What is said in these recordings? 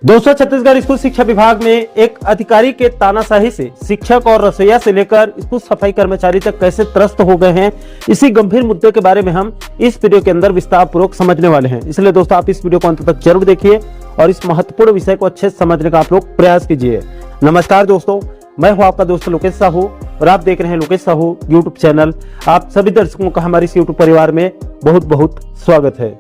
दोस्तों, छत्तीसगढ़ स्कूल शिक्षा विभाग में एक अधिकारी के तानाशाही से शिक्षक और रसोइया से लेकर स्कूल सफाई कर्मचारी तक कैसे त्रस्त हो गए हैं, इसी गंभीर मुद्दे के बारे में हम इस वीडियो के अंदर विस्तार पूर्वक समझने वाले हैं। इसलिए दोस्तों, आप इस वीडियो को अंत तक जरूर देखिए और इस महत्वपूर्ण विषय को अच्छे से समझने का आप लोग प्रयास कीजिए। नमस्कार दोस्तों, मैं हूं आपका दोस्त लोकेश साहू और आप देख रहे हैं लोकेश साहू यूट्यूब चैनल। आप सभी दर्शकों का हमारे इस यूट्यूब परिवार में बहुत बहुत स्वागत है।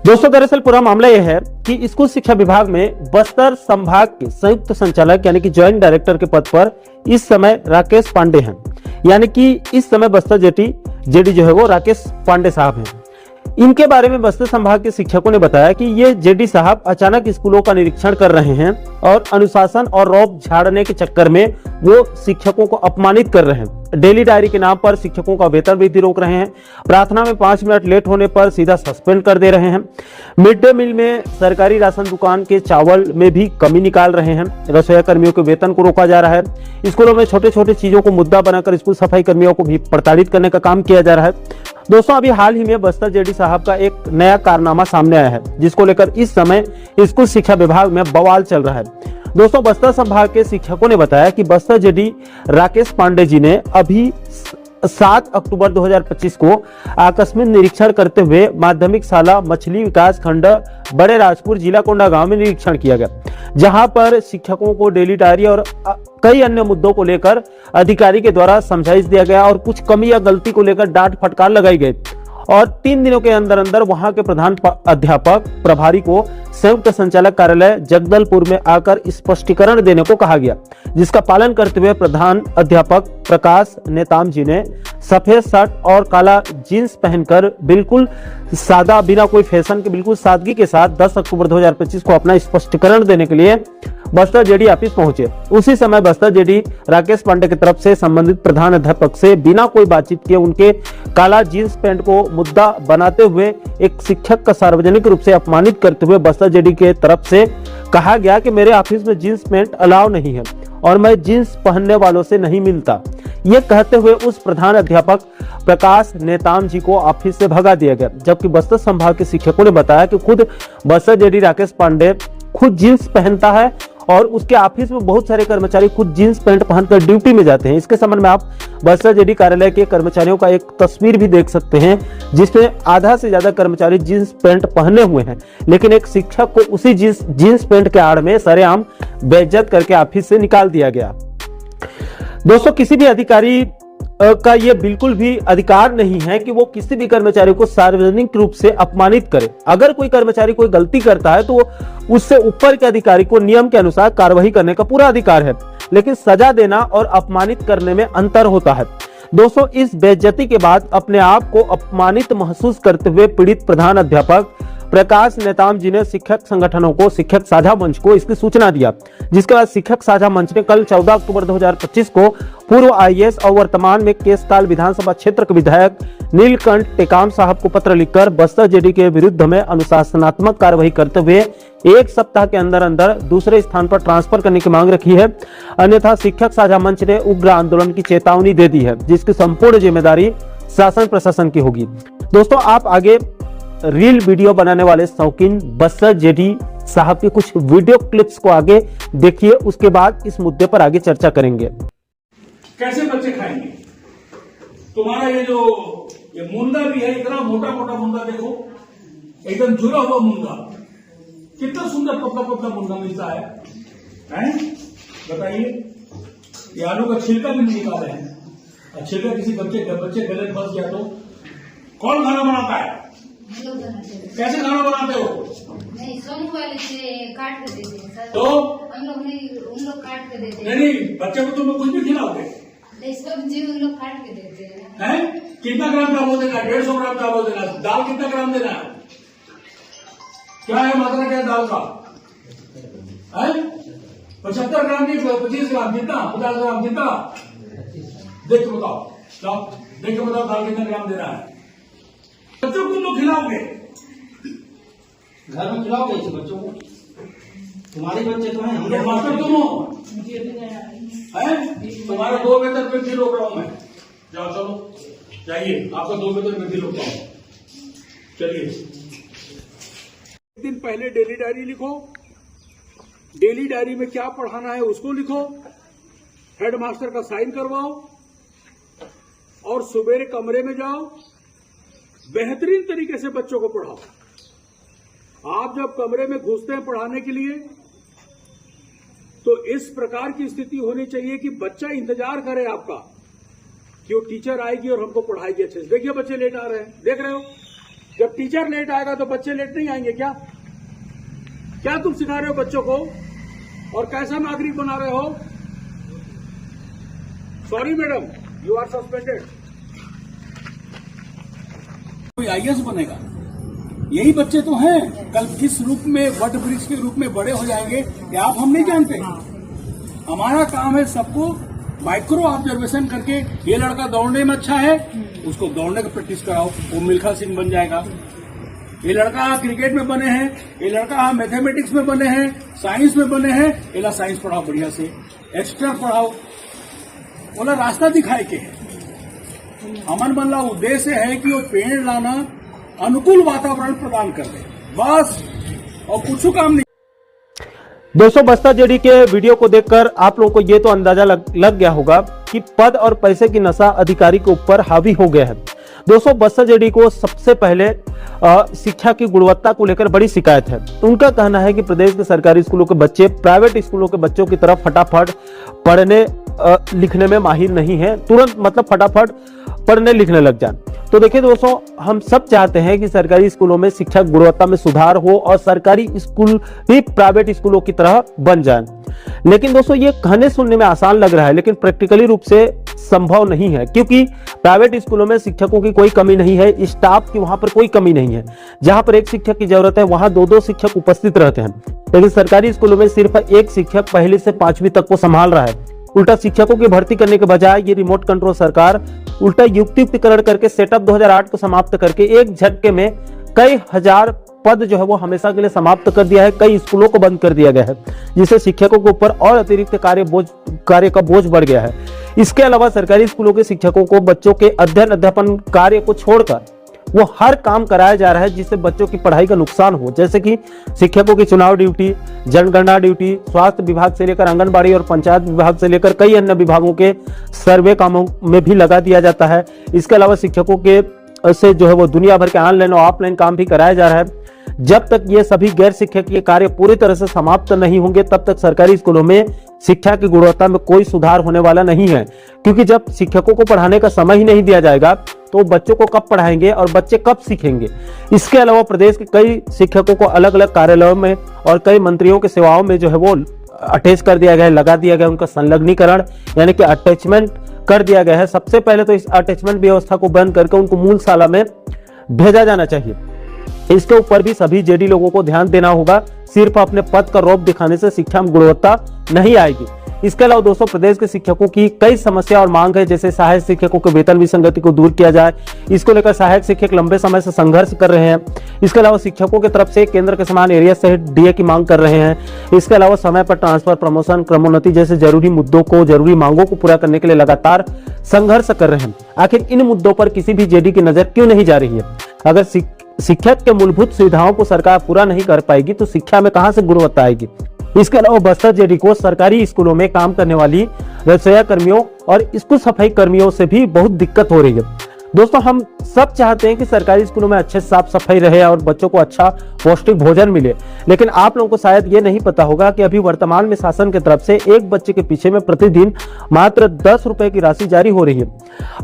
दोस्तों, दरअसल पूरा मामला यह है कि स्कूल शिक्षा विभाग में बस्तर संभाग के संयुक्त संचालक यानी कि ज्वाइंट डायरेक्टर के पद पर इस समय राकेश पांडे हैं। यानी कि इस समय बस्तर जेडी जो है वो राकेश पांडे साहब हैं। इनके बारे में बस्तर संभाग के शिक्षकों ने बताया कि ये जेडी साहब अचानक स्कूलों का निरीक्षण कर रहे हैं और अनुशासन और रौब झाड़ने के चक्कर में वो शिक्षकों को अपमानित कर रहे हैं। डेली डायरी के नाम पर शिक्षकों का वेतन वृद्धि रोक रहे हैं। प्रार्थना में 5 मिनट लेट होने पर सीधा सस्पेंड कर दे रहे हैं। मिड डे मील में सरकारी राशन दुकान के चावल में भी कमी निकाल रहे हैं। रसोईया कर्मियों के वेतन को रोका जा रहा है। स्कूलों में छोटे छोटे चीजों को मुद्दा बनाकर स्कूल सफाई कर्मियों को भी प्रताड़ित करने का काम किया जा रहा है। दोस्तों, अभी हाल ही में बस्तर जेडी साहब का एक नया कारनामा सामने आया है, जिसको लेकर इस समय स्कूल शिक्षा विभाग में बवाल चल रहा है। दोस्तों, बस्तर संभाग के शिक्षकों ने बताया कि बस्तर जेडी राकेश पांडे जी ने अभी 7 अक्टूबर 2025 को आकस्मिक निरीक्षण करते हुए माध्यमिक शाला मछली विकास खंड बड़े राजपुर जिला कोंडागांव में निरीक्षण किया गया, जहां पर शिक्षकों को डेली डायरी और कई अन्य मुद्दों को लेकर अधिकारी के द्वारा समझाइश दिया गया और कुछ कमी या गलती को लेकर डांट फटकार लगाई गई और 3 दिनों के अंदर अंदर वहां के प्रधान अध्यापक प्रभारी को संयुक्त संचालक कार्यालय जगदलपुर में आकर स्पष्टीकरण देने को कहा गया, जिसका पालन करते हुए प्रधान अध्यापक प्रकाश नेताम जी ने सफेद शर्ट और काला जींस पहनकर बिल्कुल सादा, बिना कोई फैशन के, बिल्कुल सादगी के साथ 10 अक्टूबर 2025 को अपना स्पष्टीकरण देने के लिए बस्तर जेडी ऑफिस पहुंचे। उसी समय बस्तर जेडी राकेश पांडे की तरफ से संबंधित प्रधान अध्यापक से बिना कोई बातचीत किए उनके काला जींस पैंट को मुद्दा बनाते हुए एक शिक्षक का सार्वजनिक रूप से अपमानित करते हुए बस्तर जेडी के तरफ से कहा गया कि मेरे ऑफिस में जींस पैंट अलाउ नहीं है और मैं जींस पहनने वालों से नहीं मिलता। ये कहते हुए उस प्रधान अध्यापक प्रकाश नेताम जी को ऑफिस से भगा दिया गया। जबकि बस्तर संभाग के शिक्षकों ने बताया कि खुद बस्तर जेडी राकेश पांडे खुद जींस पहनता है और उसके ऑफिस में बहुत सारे कर्मचारी खुद जींस पैंट पहनकर ड्यूटी में जाते हैं। इसके संबंध में आप बस्तर जेडी कार्यालय के कर्मचारियों का एक तस्वीर भी देख सकते हैं, जिसमें आधा से ज्यादा कर्मचारी जींस पैंट पहने हुए हैं, लेकिन एक शिक्षक को उसी जींस पैंट के आड़ में सरेआम बेइज्जत करके ऑफिस से निकाल दिया गया। दोस्तों, किसी भी अधिकारी का ये बिल्कुल भी अधिकार नहीं है कि वो किसी भी कर्मचारी को सार्वजनिक रूप से अपमानित करे। अगर कोई कर्मचारी कोई गलती करता है तो उससे ऊपर के अधिकारी को नियम के अनुसार कार्रवाई करने का पूरा अधिकार है, लेकिन सजा देना और अपमानित करने में अंतर होता है। दोस्तों, इस बेइज्जती के बाद अपने आप को अपमानित महसूस करते हुए पीड़ित प्रधान अध्यापक प्रकाश नेताम जी ने शिक्षक संगठनों को, शिक्षक साझा मंच को इसकी सूचना दिया, जिसके बाद शिक्षक साझा मंच ने कल 14 अक्टूबर 2025 को पूर्व आईएएस और वर्तमान में केसकाल विधानसभा क्षेत्र के विधायक नीलकंठ टेकाम साहब को पत्र लिखकर बस्तर जेडी के विरुद्ध में अनुशासनात्मक कार्रवाई करते हुए 1 सप्ताह के अंदर अंदर दूसरे स्थान पर ट्रांसफर करने की मांग रखी है। अन्यथा शिक्षक साझा मंच ने उग्र आंदोलन की चेतावनी दे दी है, जिसकी संपूर्ण जिम्मेदारी शासन प्रशासन की होगी। दोस्तों, आप आगे रील वीडियो बनाने वाले शौकीन बस्तर जेडी साहब के कुछ वीडियो क्लिप्स को आगे देखिए, उसके बाद इस मुद्दे पर आगे चर्चा करेंगे। कैसे बच्चे खाएंगे? तुम्हारा ये मुंडा भी है, इतना मोटा मोटा मुंडा, देखो एकदम जुड़ा हुआ मुंडा, कितना सुंदर पतला पतला मुंडा मिलता है? बताइए, ये आलू का छिलका भी निकाले हैं और छिलका किसी बच्चे गले में फंस गया तो कौन खाना बनाता है? कैसे खाना बनाते हो? नहीं, सोनू वाले से काट के देते हैं सर। तो हम लोग नहीं, उन लोग काट के देते हैं। नहीं, बच्चे को तुम कुछ भी खिलाओगे? नहीं, सब्जी उन लोग काट के देते हैं। कितना ग्राम चावल देना? 150 ग्राम चावल देना। दाल कितना ग्राम देना है? क्या है मात्रा, क्या है दाल का? 75 ग्राम की 25 ग्राम जितना, 50 ग्राम जितना, देख के बताओ, देख के बताओ दाल कितना ग्राम देना है? बच्चों को तो खिलाओगे, घर में खिलाओगे इसे बच्चों को? तुम्हारे बच्चे तो हैं, हम लोग मास्टर तुम हो, तुम्हारे 2 वेतन वृद्धि रोक रहा हूं मैं। जाओ, चलो जाइए, आपका 2 वेतन वृद्धि रोकता हूं। चलिए, 1 दिन पहले डेली डायरी लिखो, डेली डायरी में क्या पढ़ाना है उसको लिखो, हेडमास्टर का साइन करवाओ और सुबेरे कमरे में जाओ, बेहतरीन तरीके से बच्चों को पढ़ाओ। आप जब कमरे में घुसते हैं पढ़ाने के लिए तो इस प्रकार की स्थिति होनी चाहिए कि बच्चा इंतजार करे आपका कि वो टीचर आएगी और हमको पढ़ाएगी अच्छे से। देखिए बच्चे लेट आ रहे हैं, देख रहे हो? जब टीचर लेट आएगा तो बच्चे लेट नहीं आएंगे क्या? क्या तुम सिखा रहे हो बच्चों को और कैसा नागरिक बना रहे हो? Sorry madam, you are suspended. कोई आईएएस बनेगा, यही बच्चे तो हैं। कल किस रूप में, वट वृक्ष के रूप में बड़े हो जाएंगे ये आप हम नहीं जानते। हमारा काम है सबको माइक्रो ऑब्जर्वेशन करके, ये लड़का दौड़ने में अच्छा है उसको दौड़ने का प्रैक्टिस कराओ, वो मिल्खा सिंह बन जाएगा। ये लड़का क्रिकेट में बने हैं, ये लड़का मैथमेटिक्स में बने हैं, साइंस में बने हैं, ये साइंस पढ़ाओ बढ़िया से, एक्स्ट्रा पढ़ाओ, बोला रास्ता दिखाए के है। अमन बल्ला उद्देश्य है कि वो पेड़ लाना, अनुकूल वातावरण प्रदान कर दे, बस, और कुछ काम नहीं। दोस्तों, बस्तर जेडी के वीडियो को देखकर आप लोगों को ये तो अंदाजा लग गया होगा कि पद और पैसे की नशा अधिकारी के ऊपर हावी हो गया है। दोस्तों, बस्तर जेडी को सबसे पहले शिक्षा की गुणवत्ता को लेकर बड़ी शिकायत है। उनका कहना है कि प्रदेश के सरकारी स्कूलों के बच्चे प्राइवेट स्कूलों के बच्चों की तरफ फटाफट पढ़ने लिखने में माहिर नहीं है, तुरंत मतलब फटाफट पढ़ने लिखने लग जाए। तो देखिए दोस्तों, हम सब चाहते हैं कि सरकारी स्कूलों में शिक्षा गुणवत्ता में सुधार हो और सरकारी स्कूल भी प्राइवेट स्कूलों की तरह बन जाएं। लेकिन दोस्तों, ये कहने सुनने में आसान लग रहा है लेकिन प्रैक्टिकली रूप से संभव नहीं है, क्योंकि प्राइवेट स्कूलों में शिक्षकों की कोई कमी नहीं है, स्टाफ की वहां पर कोई कमी नहीं है। जहां पर एक शिक्षक की जरूरत है वहां 2-2 शिक्षक उपस्थित रहते हैं, लेकिन सरकारी स्कूलों में सिर्फ एक शिक्षक पहली से 5वीं तक को संभाल रहा है। उल्टा शिक्षकों की भर्ती करने के बजाय ये रिमोट कंट्रोल सरकार उल्टा युक्तिकरण करके सेटअप 2008 को समाप्त करके एक झटके में कई हजार पद जो है वो हमेशा के लिए समाप्त कर दिया है। कई स्कूलों को बंद कर दिया गया है, जिससे शिक्षकों के ऊपर और अतिरिक्त कार्य का बोझ बढ़ गया है। इसके अलावा सरकारी स्कूलों के शिक्षकों को बच्चों के अध्ययन अध्यापन कार्य को छोड़कर वो हर काम कराया जा रहा है जिससे बच्चों की पढ़ाई का नुकसान हो, जैसे कि शिक्षकों की चुनाव ड्यूटी, जनगणना ड्यूटी, स्वास्थ्य विभाग से लेकर आंगनबाड़ी और पंचायत विभाग से लेकर कई अन्य विभागों के सर्वे कामों में भी लगा दिया जाता है। इसके अलावा शिक्षकों के से जो है वो दुनिया भर के ऑनलाइन और ऑफलाइन काम भी कराया जा रहा है। जब तक ये सभी गैर शिक्षकीय कार्य पूरी तरह से समाप्त नहीं होंगे तब तक सरकारी स्कूलों में शिक्षा की गुणवत्ता में कोई सुधार होने वाला नहीं है, क्योंकि जब शिक्षकों को पढ़ाने का समय ही नहीं दिया जाएगा तो बच्चों को कब पढ़ाएंगे और बच्चे कब सीखेंगे। इसके अलावा प्रदेश के कई शिक्षकों को अलग अलग कार्यालयों में और कई मंत्रियों की सेवाओं में जो है वो अटैच कर दिया गया है, लगा दिया गया है, उनका संलग्नीकरण यानी कि अटैचमेंट कर दिया गया है। सबसे पहले तो इस अटैचमेंट व्यवस्था को बंद करके उनको मूल शाला में भेजा जाना चाहिए। इसके ऊपर भी सभी जेडी लोगों को ध्यान देना होगा। सिर्फ अपने पद का रौब दिखाने से शिक्षा में गुणवत्ता नहीं आएगी। इसके अलावा दोस्तों, प्रदेश के शिक्षकों की कई समस्या और मांग है, जैसे सहायक शिक्षकों के वेतन विसंगति को दूर किया जाए। इसको लेकर सहायक शिक्षक लंबे समय से संघर्ष कर रहे हैं। इसके अलावा शिक्षकों की तरफ से केंद्र के समान एरिया से डीए की मांग कर रहे हैं। इसके अलावा समय पर ट्रांसफर, प्रमोशन, क्रमोन्नति जैसे जरूरी मुद्दों को, जरूरी मांगों को पूरा करने के लिए लगातार संघर्ष कर रहे हैं। आखिर इन मुद्दों पर किसी भी जेडी की नजर क्यों नहीं जा रही है? अगर शिक्षक के मूलभूत सुविधाओं को सरकार पूरा नहीं कर पाएगी तो शिक्षा में कहां से गुणवत्ता आएगी? इसके अलावा बस्तर जेडी को सरकारी स्कूलों में काम करने वाली रसोइया कर्मियों और स्कूल सफाई कर्मियों से भी बहुत दिक्कत हो रही है। दोस्तों, हम सब चाहते हैं कि सरकारी स्कूलों में अच्छे साफ सफाई रहे और बच्चों को अच्छा पौष्टिक भोजन मिले, लेकिन आप लोगों को शायद ये नहीं पता होगा कि अभी वर्तमान में शासन की तरफ से एक बच्चे के पीछे में प्रतिदिन मात्र 10 रुपए की राशि जारी हो रही है।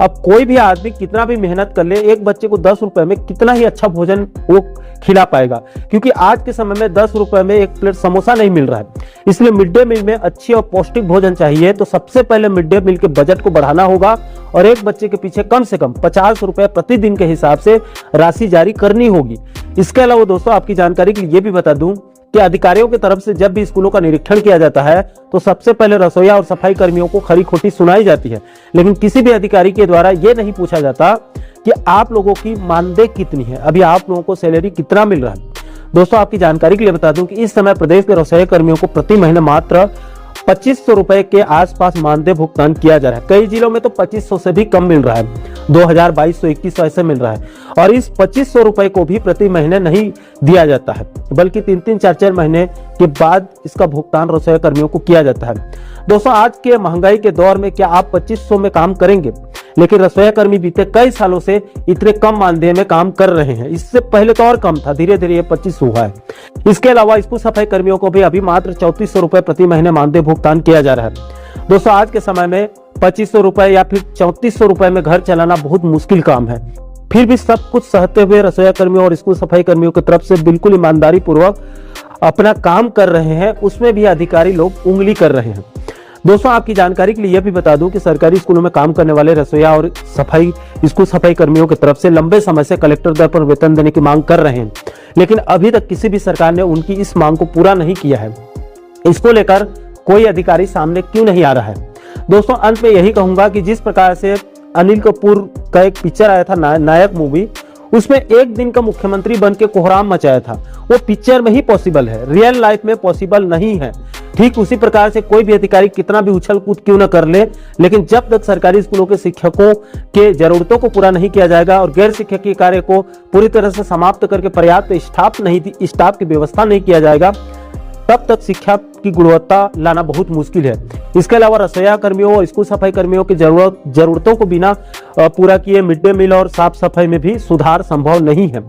अब कोई भी आदमी कितना भी मेहनत कर ले, एक बच्चे को 10 रुपए में कितना ही अच्छा भोजन वो खिला पाएगा, क्योंकि आज के समय में 10 रुपए में एक प्लेट समोसा नहीं मिल रहा है। इसलिए मिड डे मील में अच्छी और पौष्टिक भोजन चाहिए तो सबसे पहले मिड डे मील के बजट को बढ़ाना होगा और एक बच्चे के पीछे कम से कम 50 रुपए प्रतिदिन के हिसाब से राशि जारी करनी होगी। इसके अलावा दोस्तों, आपकी जानकारी के लिए ये भी बता दूं कि अधिकारियों की तरफ से जब भी स्कूलों का निरीक्षण किया जाता है तो सबसे पहले रसोइया और सफाई कर्मियों को खरी खोटी सुनाई जाती है, लेकिन किसी भी अधिकारी के द्वारा यह नहीं पूछा जाता कि आप लोगों की मानदेय कितनी है, अभी आप लोगों को सैलरी कितना मिल रहा है। दोस्तों, आपकी जानकारी के लिए बता दूं कि इस समय प्रदेश के रसोइया कर्मियों को प्रति महीने मात्र 2500 रुपए के आसपास मानदेय भुगतान किया जा रहा है। कई जिलों में तो 2500 से भी कम मिल रहा है। 2,2221 ऐसे मिल रहा है। और इस 2500 रुपए को भी प्रति महीने नहीं दिया जाता है, बल्कि 3-3, 4-4 महीने के बाद इसका भुगतान रसोई कर्मियों को किया जाता है। दोस्तों, आज के महंगाई के दौर में क्या आप 2500 में काम करेंगे? लेकिन रसोई कर्मी बीते कई सालों से इतने कम मानदेय में काम कर रहे हैं। इससे पहले तो और कम था, धीरे धीरे ये 2500 हुआ है। इसके अलावा स्कूल सफाई कर्मियों को भी अभी मात्र 3400 रुपए प्रति महीने मानदेय भुगतान किया जा रहा है। दोस्तों, आज के समय में 2500 रुपए या फिर 3400 रुपए में घर चलाना बहुत मुश्किल काम है। फिर भी सब कुछ सहते हुए रसोई कर्मियों और स्कूल सफाई कर्मियों की तरफ से बिल्कुल ईमानदारी पूर्वक अपना काम कर रहे हैं, उसमें भी अधिकारी लोग उंगली कर रहे हैं। दोस्तों, आपकी जानकारी के लिए यह भी बता दूं कि सरकारी स्कूलों में काम करने वाले रसोइया और स्कूल सफाई कर्मियों की तरफ से लंबे समय से कलेक्टर दर पर वेतन देने की मांग कर रहे हैं, लेकिन अभी तक किसी भी सरकार ने उनकी इस मांग को पूरा नहीं किया है। इसको लेकर कोई अधिकारी सामने क्यों नहीं आ रहा है? दोस्तों, अंत में यही कहूंगा कि जिस प्रकार से अनिल कपूर का एक पिक्चर आया था नायक मूवी, उसमें एक दिन का मुख्यमंत्री बन के कोहराम मचाया था, वो पिक्चर में ही पॉसिबल है, रियल लाइफ में पॉसिबल नहीं है। ठीक उसी प्रकार से कोई भी अधिकारी कितना भी उछल कूद क्यों न कर ले, लेकिन जब तक सरकारी स्कूलों के शिक्षकों के जरूरतों को पूरा नहीं किया जाएगा और गैर शिक्षकीय कार्य को पूरी तरह से समाप्त करके पर्याप्त स्टाफ की व्यवस्था नहीं किया जाएगा, तब तक शिक्षा की गुणवत्ता लाना बहुत मुश्किल है। इसके अलावा रसोइया कर्मियों और स्कूल सफाई कर्मियों की जरूरतों को बिना पूरा किए मिड डे मील और साफ सफाई में भी सुधार संभव नहीं है,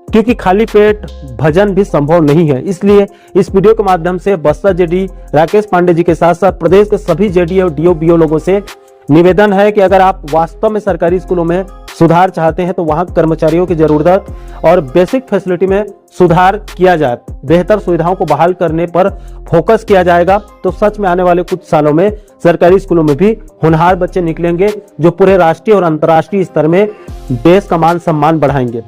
क्योंकि खाली पेट भजन भी संभव नहीं है। इसलिए इस वीडियो के माध्यम से बस्तर जेडी राकेश पांडे जी के साथ साथ प्रदेश के सभी जेडी और डीओ बीओ लोगों से निवेदन है कि अगर आप वास्तव में सरकारी स्कूलों में सुधार चाहते हैं तो वहां कर्मचारियों की जरूरत और बेसिक फैसिलिटी में सुधार किया जाए, बेहतर सुविधाओं को बहाल करने पर फोकस किया जाएगा, तो सच में आने वाले कुछ सालों में सरकारी स्कूलों में भी होनहार बच्चे निकलेंगे, जो पूरे राष्ट्रीय और अंतर्राष्ट्रीय स्तर में देश का मान सम्मान बढ़ाएंगे।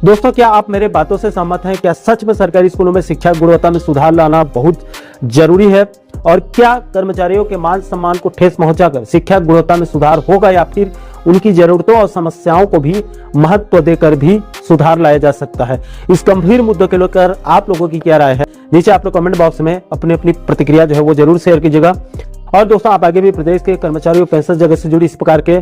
दोस्तों, क्या आप मेरे बातों से सहमत हैं? क्या सच में सरकारी स्कूलों में शिक्षा गुणवत्ता में सुधार लाना बहुत जरूरी है? और क्या कर्मचारियों के मान सम्मान को ठेस पहुंचाकर शिक्षा गुणवत्ता में सुधार होगा, या फिर उनकी जरूरतों और समस्याओं को भी महत्व देकर भी सुधार लाया जा सकता है? इस गंभीर मुद्दे को लेकर आप लोगों की क्या राय है? नीचे आप लोग कमेंट बॉक्स में अपनी प्रतिक्रिया जो है वो जरूर शेयर कीजिएगा। और दोस्तों, आप आगे भी प्रदेश के कर्मचारियों पेंशन जगत से जुड़ी इस प्रकार के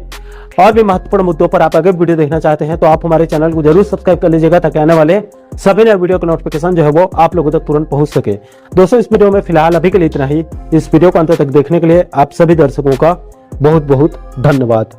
और भी महत्वपूर्ण मुद्दों पर आप आगे वीडियो देखना चाहते हैं तो आप हमारे चैनल को जरूर सब्सक्राइब कर लीजिएगा, ताकि आने वाले सभी नए वीडियो का नोटिफिकेशन जो है वो आप लोगों तक तुरंत पहुंच सके। दोस्तों, इस वीडियो में फिलहाल अभी के लिए इतना ही। इस वीडियो को अंत तक देखने के लिए आप सभी दर्शकों का बहुत बहुत धन्यवाद।